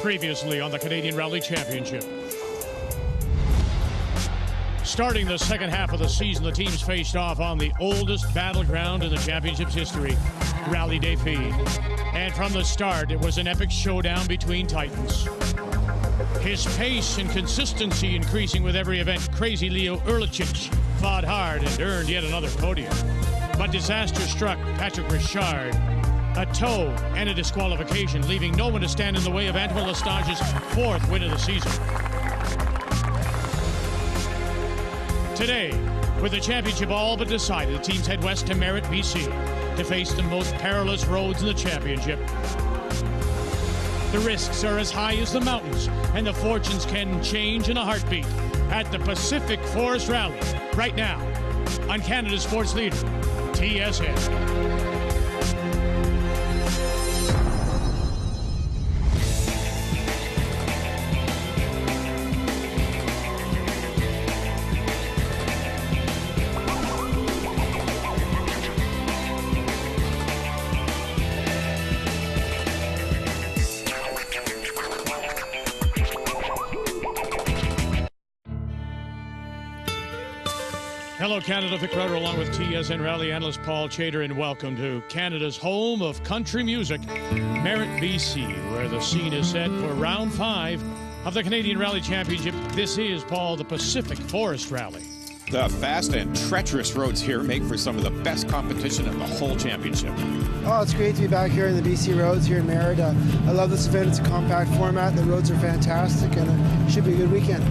Previously on the Canadian Rally Championship. Starting the second half of the season, the teams faced off on the oldest battleground in the championship's history, Rally Défi. And from the start, it was an epic showdown between titans. His pace and consistency increasing with every event, Crazy Leo Erlichich fought hard and earned yet another podium. But disaster struck Patrick Richard. A tow and a disqualification, leaving no one to stand in the way of Antoine Lestage's fourth win of the season. Today, with the championship all but decided, the teams head west to Merritt, BC, to face the most perilous roads in the championship. The risks are as high as the mountains, and the fortunes can change in a heartbeat at the Pacific Forest Rally, right now, on Canada's sports leader, TSN. Hello, Canada. Vic Crowder along with TSN Rally analyst Paul Chater, and welcome to Canada's home of country music, Merritt, BC, where the scene is set for round 5 of the Canadian Rally Championship. This is, Paul, the Pacific Forest Rally. The fast and treacherous roads here make for some of the best competition in the whole championship. Oh, it's great to be back here in the BC roads here in Merritt. I love this event. It's a compact format. The roads are fantastic, and it should be a good weekend.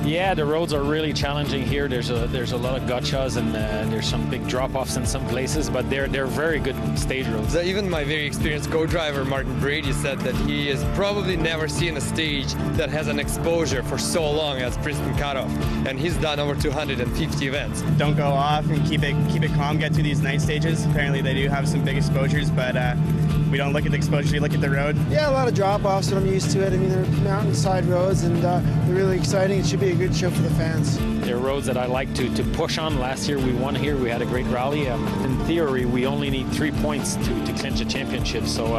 Yeah, the roads are really challenging here. There's a lot of gotchas and there's some big drop-offs in some places, but they're very good stage roads. So even my very experienced co-driver Martin Brady said that he has probably never seen a stage that has an exposure for so long as Princeton Cutoff, and he's done over 250 events. Don't go off and keep it calm. Get through these night stages. Apparently they do have some big exposures, but we don't look at the exposure. We look at the road. Yeah, a lot of drop-offs, but I'm used to it. I mean, they're mountainside roads, and they're really exciting. It should be a good show for the fans. They're roads that I like to push on. Last year we won here. We had a great rally. In theory, we only need 3 points to clinch a championship. So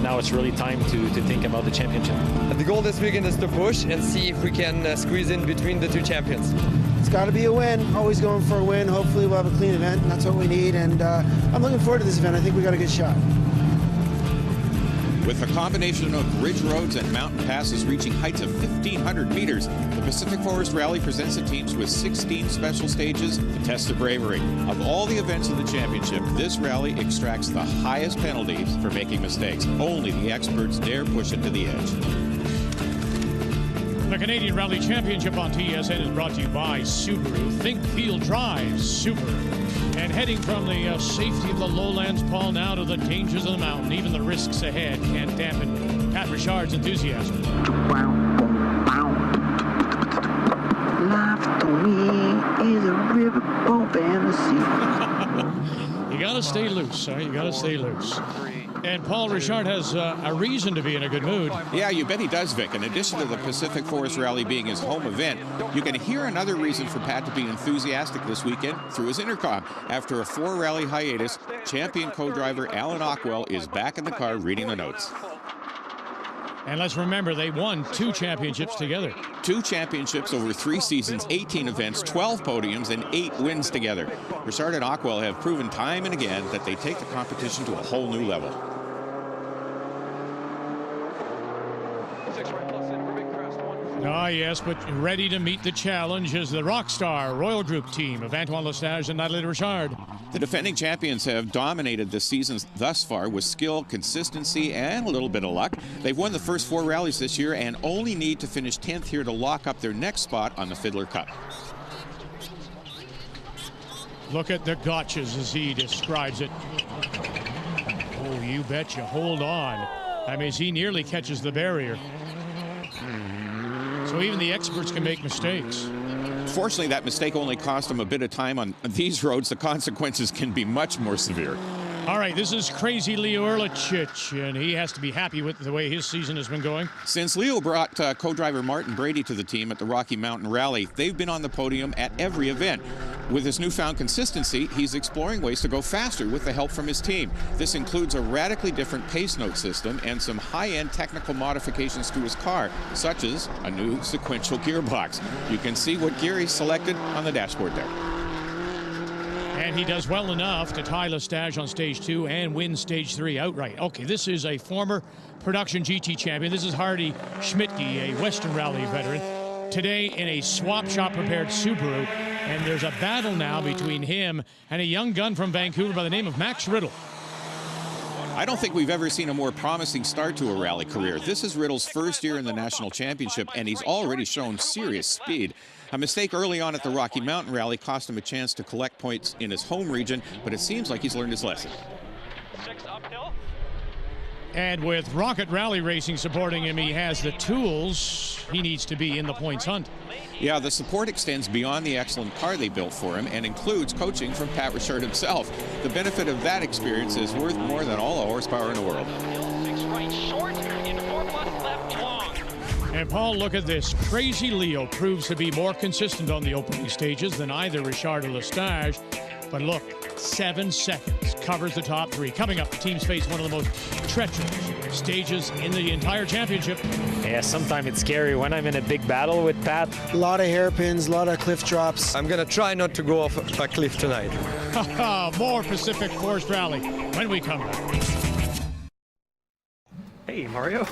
now it's really time to think about the championship. The goal this weekend is to push and see if we can squeeze in between the two champions. It's got to be a win. Always going for a win. Hopefully we'll have a clean event, and that's what we need. And I'm looking forward to this event. I think we got a good shot. With a combination of ridge roads and mountain passes reaching heights of 1,500 meters, the Pacific Forest Rally presents the teams with 16 special stages to test their bravery. Of all the events in the championship, this rally extracts the highest penalties for making mistakes. Only the experts dare push it to the edge. The Canadian Rally Championship on TSN is brought to you by Subaru. Think, feel, drive Subaru. And heading from the safety of the lowlands, Paul, now to the dangers of the mountain. Even the risks ahead can't dampen Pat Richard's enthusiasm. Life to me is a riverboat and a sea. You gotta stay loose, sir. You gotta stay loose. And Paul Richard has a reason to be in a good mood. Yeah, you bet he does, Vic. In addition to the Pacific Forest Rally being his home event, you can hear another reason for Pat to be enthusiastic this weekend through his intercom. After a 4-rally hiatus, champion co-driver Alan Ockwell is back in the car reading the notes. And let's remember, they won 2 championships together. 2 championships over 3 seasons, 18 events, 12 podiums, and 8 wins together. Richard and Ockwell have proven time and again that they take the competition to a whole new level. Ah, yes, but ready to meet the challenge is the Rockstar Royal Group team of Antoine Lestage and Natalie Richard. The defending champions have dominated the seasons thus far with skill, consistency, and a little bit of luck. They've won the first 4 rallies this year and only need to finish 10th here to lock up their next spot on the Fiddler Cup. Look at the gotchas as he describes it. Oh, you betcha. Hold on. I mean, he nearly catches the barrier. So even the experts can make mistakes. Fortunately, that mistake only cost him a bit of time on these roads. The consequences can be much more severe. All right, this is Crazy Leo Erlichich, and he has to be happy with the way his season has been going. Since Leo brought co-driver Martin Brady to the team at the Rocky Mountain Rally, they've been on the podium at every event. With his newfound consistency, he's exploring ways to go faster with the help from his team. This includes a radically different pace note system and some high-end technical modifications to his car, such as a new sequential gearbox. You can see what gear he's selected on the dashboard there. And he does well enough to tie Lestage on stage 2 and win stage 3 outright. Okay, this is a former production GT champion. This is Hardy Schmidtke, a Western Rally veteran. Today in a swap shop prepared Subaru. And there's a battle now between him and a young gun from Vancouver by the name of Max Riddle. I don't think we've ever seen a more promising start to a rally career. This is Riddle's first year in the national championship, and he's already shown serious speed. A mistake early on at the Rocky Mountain Rally cost him a chance to collect points in his home region, but it seems like he's learned his lesson. And with Rocket Rally Racing supporting him, he has the tools he needs to be in the points hunt. Yeah, the support extends beyond the excellent car they built for him and includes coaching from Pat Richard himself. The benefit of that experience is worth more than all the horsepower in the world. And Paul, look at this. Crazy Leo proves to be more consistent on the opening stages than either Richard or Lestage. But look, 7 seconds covers the top 3. Coming up, the teams face one of the most treacherous stages in the entire championship. Yeah, sometimes it's scary when I'm in a big battle with Pat. A lot of hairpins, a lot of cliff drops. I'm going to try not to go off a cliff tonight. More Pacific Forest Rally when we come back. Hey, Mario.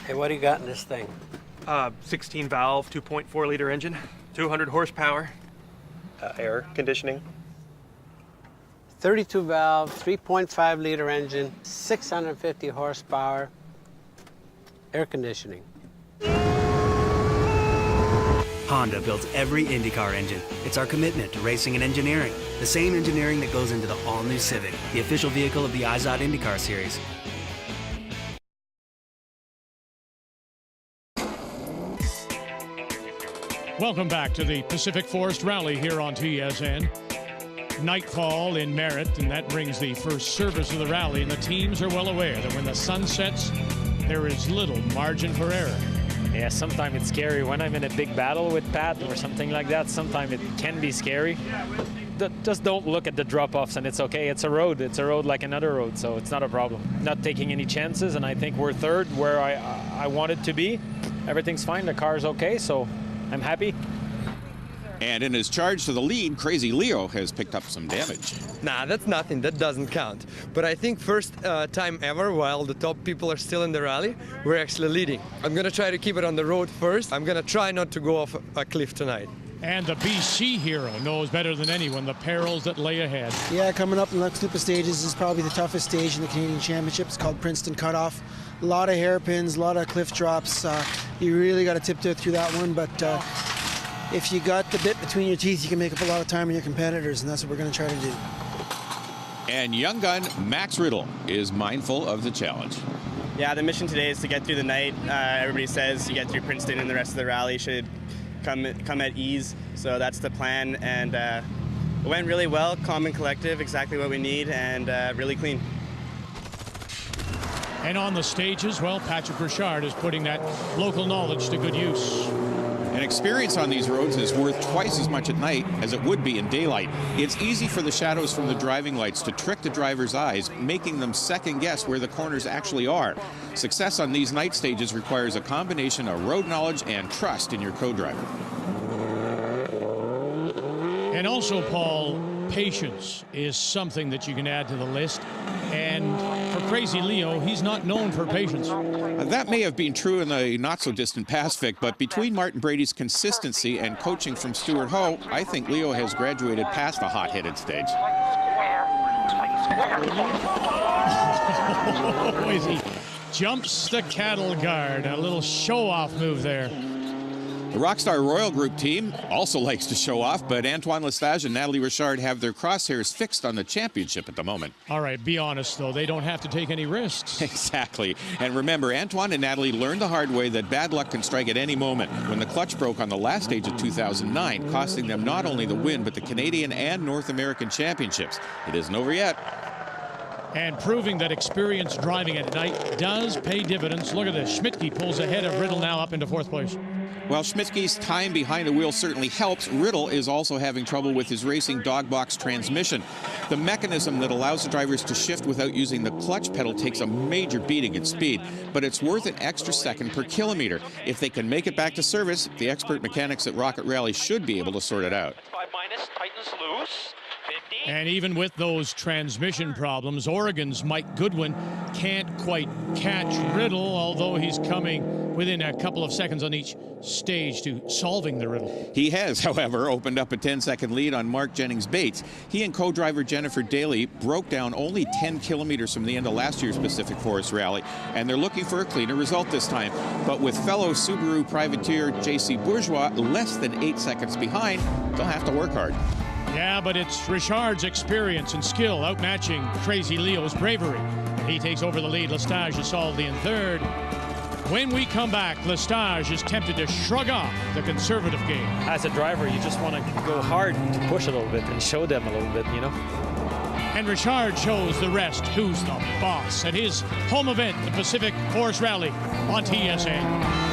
Hey, what do you got in this thing? 16 valve, 2.4 liter engine, 200 horsepower. Air conditioning. 32 valve, 3.5 liter engine, 650 horsepower, air conditioning. Honda builds every IndyCar engine. It's our commitment to racing and engineering. The same engineering that goes into the all-new Civic, the official vehicle of the IZOD IndyCar Series. Welcome back to the Pacific Forest Rally here on TSN. Nightfall in Merritt, and that brings the first service of the rally, and the teams are well aware that when the sun sets, there is little margin for error. Yeah, sometimes it's scary when I'm in a big battle with Pat or something like that. Sometimes it can be scary. Just don't look at the drop-offs and it's okay. It's a road. It's a road like another road, so it's not a problem. Not taking any chances, and I think we're third where I wanted to be. Everything's fine. The car's okay, so I'm happy. And in his charge to the lead, Crazy Leo has picked up some damage. Nah, that's nothing. That doesn't count. But I think first time ever, while the top people are still in the rally, we're actually leading. I'm going to try to keep it on the road first. I'm going to try not to go off a cliff tonight. And the BC hero knows better than anyone the perils that lay ahead. Yeah, coming up in the next group of stages is probably the toughest stage in the Canadian Championship. It's called Princeton Cutoff. A lot of hairpins, a lot of cliff drops. You really got to tiptoe through that one, but if you got the bit between your teeth, you can make up a lot of time on your competitors, and that's what we're going to try to do. And young gun Max Riddle is mindful of the challenge. Yeah, the mission today is to get through the night. Everybody says you get through Princeton and the rest of the rally should come at ease. So that's the plan, and it went really well, calm and collective, exactly what we need, and really clean. And on the stages, well, Patrick Richard is putting that local knowledge to good use. And experience on these roads is worth twice as much at night as it would be in daylight. It's easy for the shadows from the driving lights to trick the driver's eyes, making them second guess where the corners actually are. Success on these night stages requires a combination of road knowledge and trust in your co-driver. And also, Paul, patience is something that you can add to the list. And for Crazy Leo, he's not known for patience. That may have been true in the not-so-distant past, Vic, but between Martin Brady's consistency and coaching from Stuart Ho, I think Leo has graduated past the hot-headed stage. He jumps the cattle guard. A little show-off move there. The Rockstar Royal Group team also likes to show off, but Antoine Lestage and Natalie Richard have their crosshairs fixed on the championship at the moment. All right, be honest, though. They don't have to take any risks. Exactly. And remember, Antoine and Natalie learned the hard way that bad luck can strike at any moment when the clutch broke on the last stage of 2009, costing them not only the win, but the Canadian and North American championships. It isn't over yet. And proving that experience driving at night does pay dividends. Look at this. Schmidtke pulls ahead of Riddle now up into 4th place. While Schmidtke's time behind the wheel certainly helps, Riddle is also having trouble with his racing dog box transmission. The mechanism that allows the drivers to shift without using the clutch pedal takes a major beating in speed, but it's worth an extra second per kilometer. If they can make it back to service, the expert mechanics at Rocket Rally should be able to sort it out. 5 minus, tightens loose. 50. And even with those transmission problems, Oregon's Mike Goodwin can't quite catch Riddle, although he's coming within a couple of seconds on each stage to solving the riddle. He has, however, opened up a 10-second lead on Mark Jennings-Bates. He and co-driver Jennifer Daly broke down only 10 kilometers from the end of last year's Pacific Forest Rally, and they're looking for a cleaner result this time. But with fellow Subaru privateer J.C. Bourgeois less than 8 seconds behind, they'll have to work hard. Yeah, but it's Richard's experience and skill outmatching Crazy Leo's bravery. And he takes over the lead. Lestage is solidly in 3rd. When we come back, Lestage is tempted to shrug off the conservative game. As a driver, you just want to go hard to push a little bit and show them a little bit, you know. And Richard shows the rest who's the boss at his home event, the Pacific Forest Rally on TSN.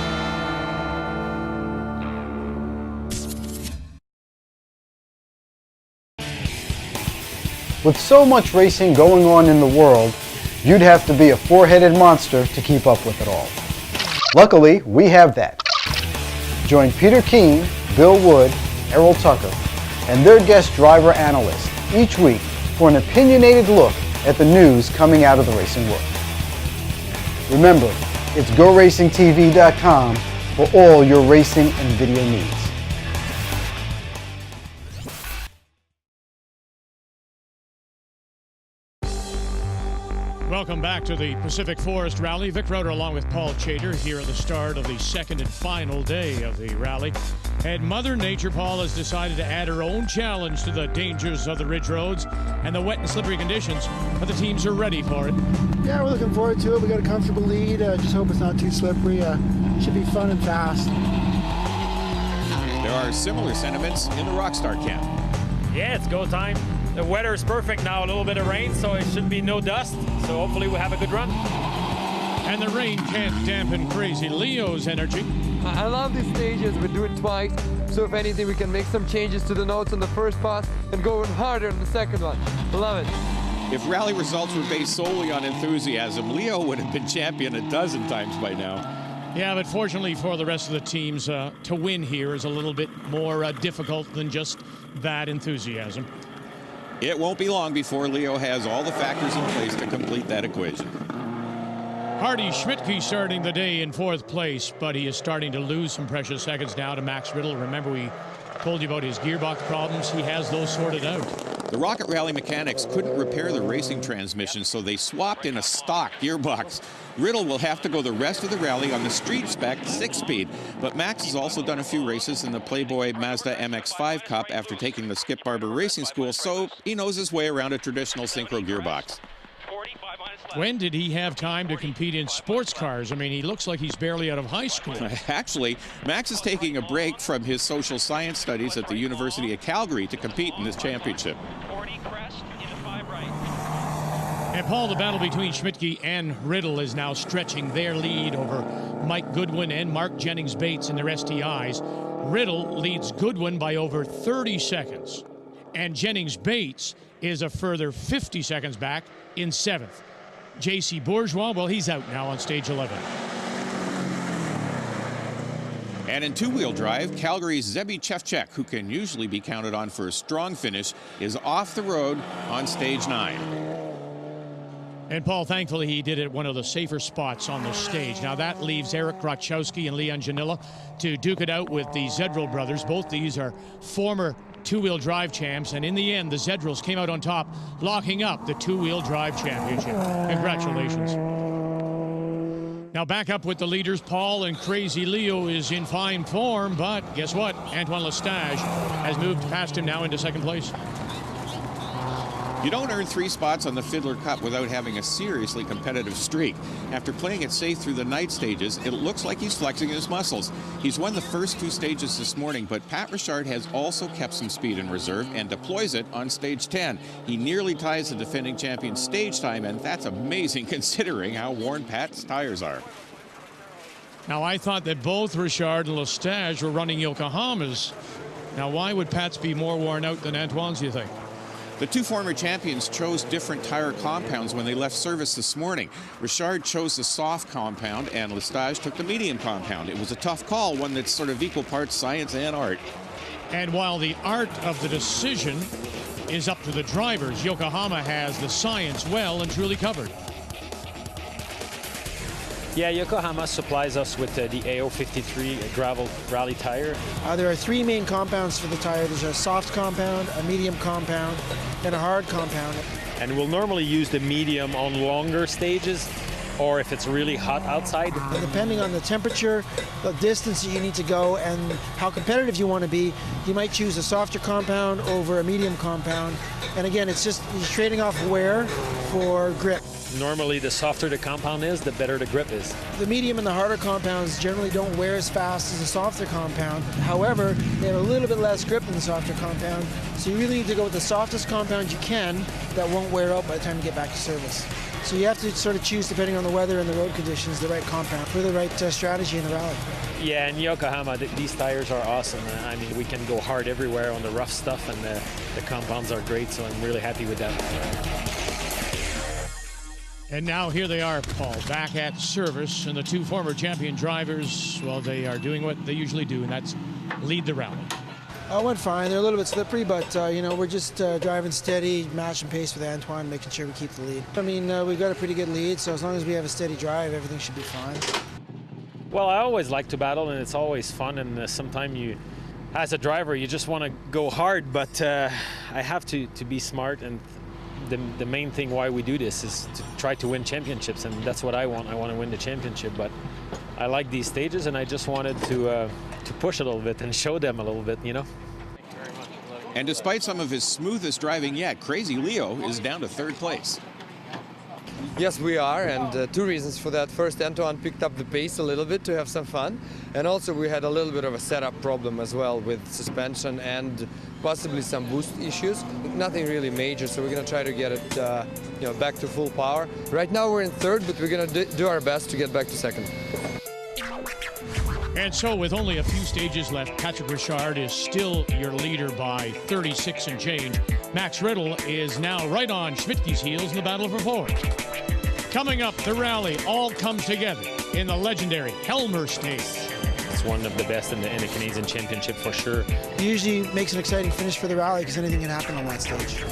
With so much racing going on in the world, you'd have to be a four-headed monster to keep up with it all. Luckily, we have that. Join Peter Keene, Bill Wood, Errol Tucker, and their guest driver analyst each week for an opinionated look at the news coming out of the racing world. Remember, it's GoRacingTV.com for all your racing and video needs. Welcome back to the Pacific Forest Rally. Vic Roeder along with Paul Chater here at the start of the second and final day of the rally. And Mother Nature, Paul, has decided to add her own challenge to the dangers of the ridge roads and the wet and slippery conditions, but the teams are ready for it. Yeah, we're looking forward to it. We got a comfortable lead. Just hope it's not too slippery. Should be fun and fast. There are similar sentiments in the Rockstar camp. Yeah, it's go time. The weather is perfect now, a little bit of rain, so it should be no dust. So hopefully we'll have a good run. And the rain can't dampen Crazy Leo's energy. I love these stages. We do it twice. So if anything, we can make some changes to the notes on the first pass and go harder on the second one. Love it. If rally results were based solely on enthusiasm, Leo would have been champion a dozen times by now. Yeah, but fortunately for the rest of the teams, to win here is a little bit more difficult than just that enthusiasm. It won't be long before Leo has all the factors in place to complete that equation. Hardy Schmidtke starting the day in 4th place, but he is starting to lose some precious seconds now to Max Riddle. Remember, we told you about his gearbox problems. He has those sorted out. The Rocket Rally mechanics couldn't repair the racing transmission, so they swapped in a stock gearbox. Riddle will have to go the rest of the rally on the street spec 6-speed, but Max has also done a few races in the Playboy Mazda MX-5 Cup after taking the Skip Barber Racing School, so he knows his way around a traditional synchro gearbox. When did he have time to compete in sports cars? I mean, he looks like he's barely out of high school. Actually, Max is taking a break from his social science studies at the University of Calgary to compete in this championship. 40 crest into 5 right. And Paul, the battle between Schmidtke and Riddle is now stretching their lead over Mike Goodwin and Mark Jennings-Bates in their STIs. Riddle leads Goodwin by over 30 seconds. And Jennings-Bates is a further 50 seconds back in 7th. J.C. Bourgeois, well, he's out now on stage 11. And in two-wheel drive, Calgary's Zebi Chevchek, who can usually be counted on for a strong finish, is off the road on stage 9. And Paul, thankfully, he did it at one of the safer spots on the stage. Now that leaves Eric Grachowski and Leon Janilla to duke it out with the Zedril brothers. Both these are former two-wheel drive champs, and in the end, the Zedrils came out on top, locking up the two-wheel drive championship. Congratulations. Now back up with the leaders. Paul and Crazy Leo is in fine form, but guess what? Antoine Lestage has moved past him now into 2nd place. You don't earn 3 spots on the Fiddler Cup without having a seriously competitive streak. After playing it safe through the night stages, it looks like he's flexing his muscles. He's won the first 2 stages this morning, but Pat Richard has also kept some speed in reserve and deploys it on stage 10. He nearly ties the defending champion's stage time, and that's amazing considering how worn Pat's tires are. Now, I thought that both Richard and Lestage were running Yokohamas. Now, why would Pat's be more worn out than Antoine's, do you think? The 2 former champions chose different tire compounds when they left service this morning. Richard chose the soft compound and Lestage took the medium compound. It was a tough call, one that's sort of equal parts science and art. And while the art of the decision is up to the drivers, Yokohama has the science well and truly covered. Yeah, Yokohama supplies us with the AO53 gravel rally tire. There are 3 main compounds for the tire. There's a soft compound, a medium compound, and a hard compound. And we'll normally use the medium on longer stages, or if it's really hot outside. And depending on the temperature, the distance that you need to go, and how competitive you want to be, you might choose a softer compound over a medium compound. And again, it's just you're trading off wear for grip. Normally, the softer the compound is, the better the grip is. The medium and the harder compounds generally don't wear as fast as the softer compound. However, they have a little bit less grip than the softer compound. So you really need to go with the softest compound you can that won't wear out by the time you get back to service. So you have to sort of choose, depending on the weather and the road conditions, the right compound for the right strategy in the rally. Yeah, in Yokohama, these tires are awesome. I mean, we can go hard everywhere on the rough stuff, and the compounds are great, so I'm really happy with that. And now here they are, Paul, back at service, and the 2 former champion drivers, well, they are doing what they usually do, and that's lead the rally. It went fine. They're a little bit slippery, but you know, we're just driving steady, matching pace with Antoine, making sure we keep the lead. I mean, we've got a pretty good lead, so as long as we have a steady drive, everything should be fine. Well, I always like to battle, and it's always fun, and sometimes you, as a driver, you just want to go hard, but I have to be smart, and the main thing why we do this is to try to win championships, and that's what I want. I want to win the championship, but I like these stages, and I just wanted to push a little bit and show them a little bit, you know. And despite some of his smoothest driving yet, Crazy Leo is down to 3rd place. Yes, we are, and 2 reasons for that. First, Antoine picked up the pace a little bit to have some fun, and also we had a little bit of a setup problem as well with suspension and possibly some boost issues. Nothing really major, so we're going to try to get it back to full power. Right now we're in 3rd, but we're going to do our best to get back to 2nd. And so with only a few stages left, Patrick Richard is still your leader by 36 and change. Max Riddle is now right on Schmidtke's heels in the battle for 4th. Coming up, the rally all comes together in the legendary Helmer stage. It's one of the best in the Canadian Championship for sure. It usually makes an exciting finish for the rally because anything can happen on that stage.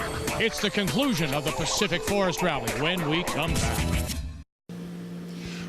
It's the conclusion of the Pacific Forest Rally when we come back.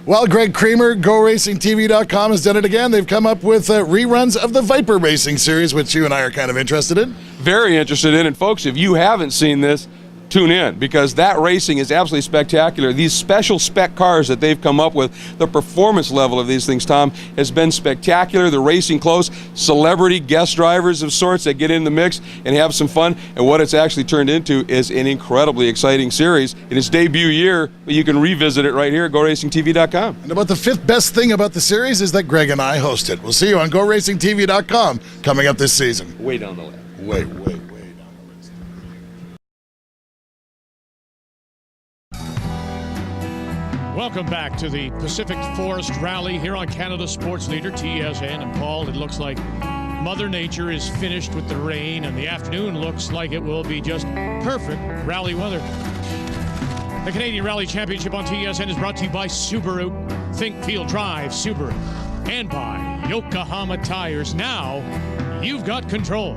Well, Greg Kramer, GoRacingTV.com has done it again. They've come up with reruns of the Viper Racing Series, which you and I are kind of interested in. Very interested in. And folks, if you haven't seen this, tune in, because that racing is absolutely spectacular. These special spec cars that they've come up with, the performance level of these things, Tom, has been spectacular. The racing close, celebrity guest drivers of sorts that get in the mix and have some fun. And what it's actually turned into is an incredibly exciting series. In its debut year, you can revisit it right here at GoRacingTV.com. And about the 5th best thing about the series is that Greg and I host it. We'll see you on GoRacingTV.com coming up this season. Way down the list. Way. Welcome back to the Pacific Forest Rally here on Canada Sports Leader, TSN. And Paul, it looks like Mother Nature is finished with the rain, and the afternoon looks like it will be just perfect rally weather. The Canadian Rally Championship on TSN is brought to you by Subaru. Think, feel, drive Subaru. And by Yokohama Tires. Now, you've got control.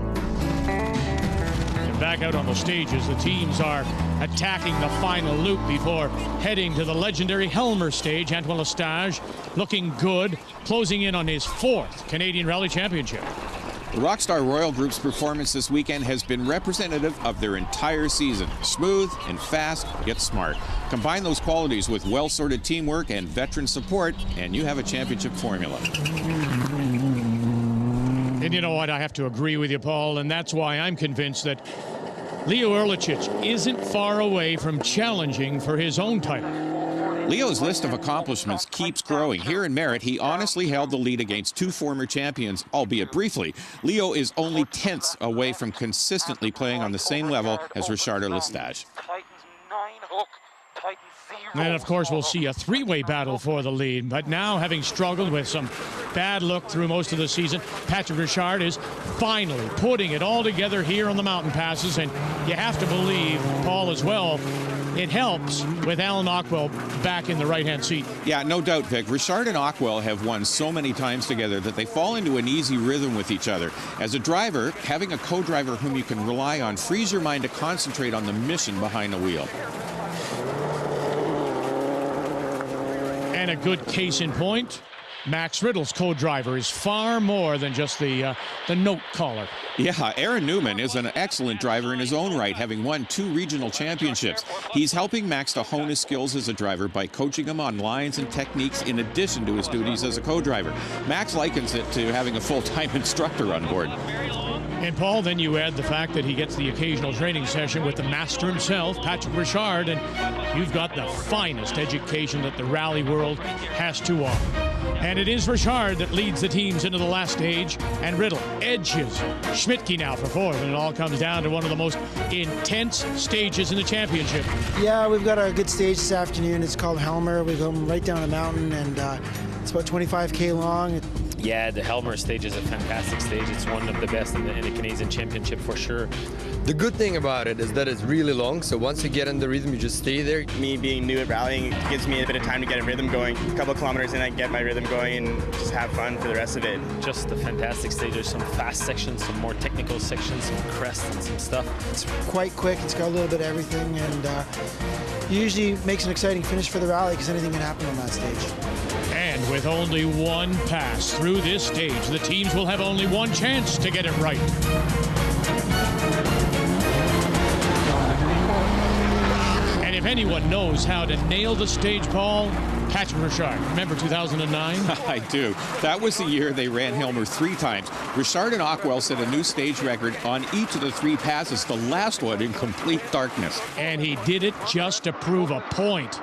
And back out on the stages, the teams are attacking the final loop before heading to the legendary Helmer stage. Antoine Lestage looking good, closing in on his 4th Canadian Rally Championship. The Rockstar Royal Group's performance this weekend has been representative of their entire season. Smooth and fast, yet smart. Combine those qualities with well-sorted teamwork and veteran support, and you have a championship formula. And you know what? I have to agree with you, Paul, and that's why I'm convinced that Leo Erlichich isn't far away from challenging for his own title. Leo's list of accomplishments keeps growing. Here in Merritt, he honestly held the lead against two former champions, albeit briefly. Leo is only tenths away from consistently playing on the same level as Richard Lestage. And of course, we'll see a three-way battle for the lead. But now, having struggled with some bad luck through most of the season, Patrick Richard is finally putting it all together here on the mountain passes. And you have to believe, Paul, as well, it helps with Alan Ockwell back in the right-hand seat. Yeah, no doubt, Vic. Richard and Ockwell have won so many times together that they fall into an easy rhythm with each other. As a driver, having a co-driver whom you can rely on frees your mind to concentrate on the mission behind the wheel. And a good case in point, Max Riddle's co-driver is far more than just the note caller. Yeah, Aaron Newman is an excellent driver in his own right, having won 2 regional championships. He's helping Max to hone his skills as a driver by coaching him on lines and techniques in addition to his duties as a co-driver. Max likens it to having a full-time instructor on board. And Paul, then you add the fact that he gets the occasional training session with the master himself, Patrick Richard, and you've got the finest education that the rally world has to offer. And it is Richard that leads the teams into the last stage, and Riddle edges Schmidtke now for 4th, and it all comes down to one of the most intense stages in the championship. Yeah, we've got a good stage this afternoon. It's called Helmer. We go right down a mountain, and it's about 25K long. Yeah, the Helmer stage is a fantastic stage. It's one of the best in the Canadian Championship for sure. The good thing about it is that it's really long, so once you get in the rhythm, you just stay there. Me being new at rallying, it gives me a bit of time to get a rhythm going. A couple of kilometers in, I can get my rhythm going and just have fun for the rest of it. Just a fantastic stage. There's some fast sections, some more technical sections, some crests and some stuff. It's quite quick. It's got a little bit of everything, and usually makes an exciting finish for the rally because anything can happen on that stage. And with only one pass through this stage, the teams will have only one chance to get it right. And if anyone knows how to nail the stage, Paul, Patrick Richard. Remember 2009? I do. That was the year they ran Helmer 3 times. Richard and Ockwell set a new stage record on each of the 3 passes, the last one in complete darkness. And he did it just to prove a point.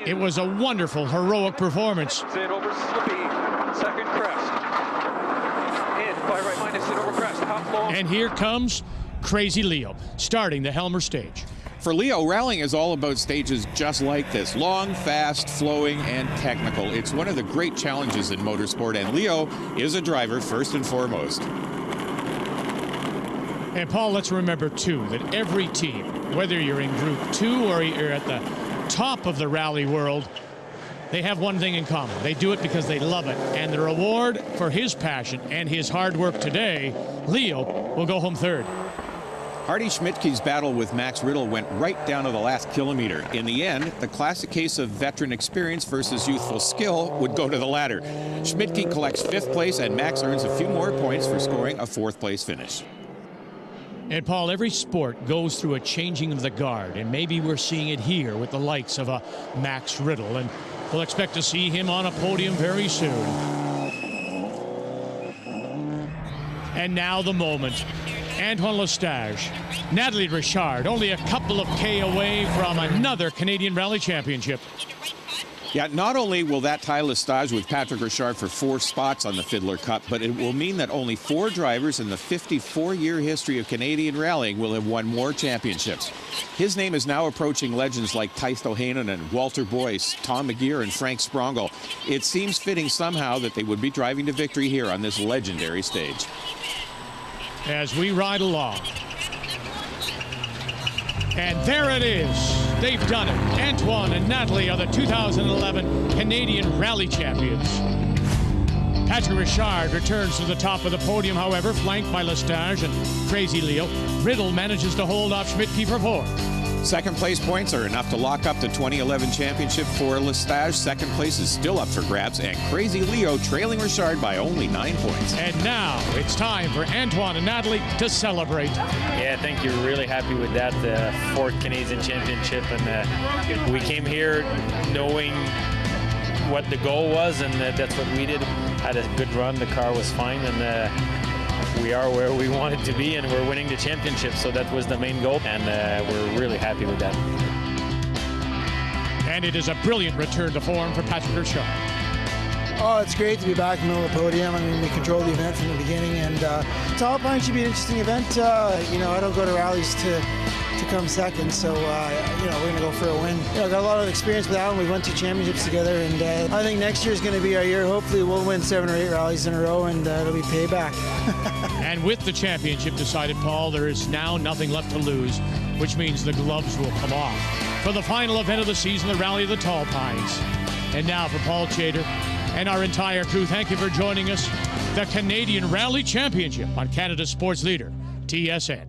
It was a wonderful, heroic performance. In over slippy, second crest. In by right minus in over crest, top long. And here comes Crazy Leo, starting the Helmer stage. For Leo, rallying is all about stages just like this. Long, fast, flowing, and technical. It's one of the great challenges in motorsport, and Leo is a driver first and foremost. And Paul, let's remember, too, that every team, whether you're in Group 2 or you're at the top of the rally world, they have one thing in common. They do it because they love it. And the reward for his passion and his hard work today, Leo will go home 3rd. Hardy Schmidtke's battle with Max Riddle went right down to the last kilometer. In the end, the classic case of veteran experience versus youthful skill would go to the latter. Schmidtke collects 5th place, and Max earns a few more points for scoring a 4th place finish. And Paul, every sport goes through a changing of the guard, and maybe we're seeing it here with the likes of a Max Riddle, and we'll expect to see him on a podium very soon. And now the moment. Antoine Lestage, Natalie Richard, only a couple of K away from another Canadian Rally Championship. Yeah, not only will that tie Lestage with Patrick Richard for 4 spots on the Fiddler Cup, but it will mean that only 4 drivers in the 54-year history of Canadian rallying will have won more championships. His name is now approaching legends like Tysto Heinonen, Walter Boyce, Tom McGeer, and Frank Sprongel. It seems fitting somehow that they would be driving to victory here on this legendary stage. As we ride along. And there it is. They've done it. Antoine and Natalie are the 2011 Canadian Rally Champions. Patrick Richard returns to the top of the podium, however, flanked by Lestage and Crazy Leo. Riddle manages to hold off Schmidtke for 4th. 2nd place points are enough to lock up the 2011 championship for Lestage. 2nd place is still up for grabs, and Crazy Leo trailing Richard by only 9 points. And now it's time for Antoine and Natalie to celebrate. Yeah, I think you're really happy with that 4th Canadian Championship, and we came here knowing what the goal was, and that's what we did. Had a good run, the car was fine, and we are where we wanted to be, and we're winning the championship, so that was the main goal, and we're really happy with that. And it is a brilliant return to form for Patrick Hirschhorn. Oh, it's great to be back in the middle of the podium. I mean, we controlled the event from the beginning, and top line should be an interesting event. You know, I don't go to rallies to come second, so you know, we're gonna go for a win. You know, I got a lot of experience with Alan. We won 2 championships together, and I think next year is gonna be our year. Hopefully, we'll win 7 or 8 rallies in a row, and it'll be payback. And with the championship decided, Paul, there is now nothing left to lose, which means the gloves will come off for the final event of the season, the Rally of the Tall Pines. And now for Paul Chater and our entire crew, thank you for joining us. The Canadian Rally Championship on Canada's sports leader, TSN.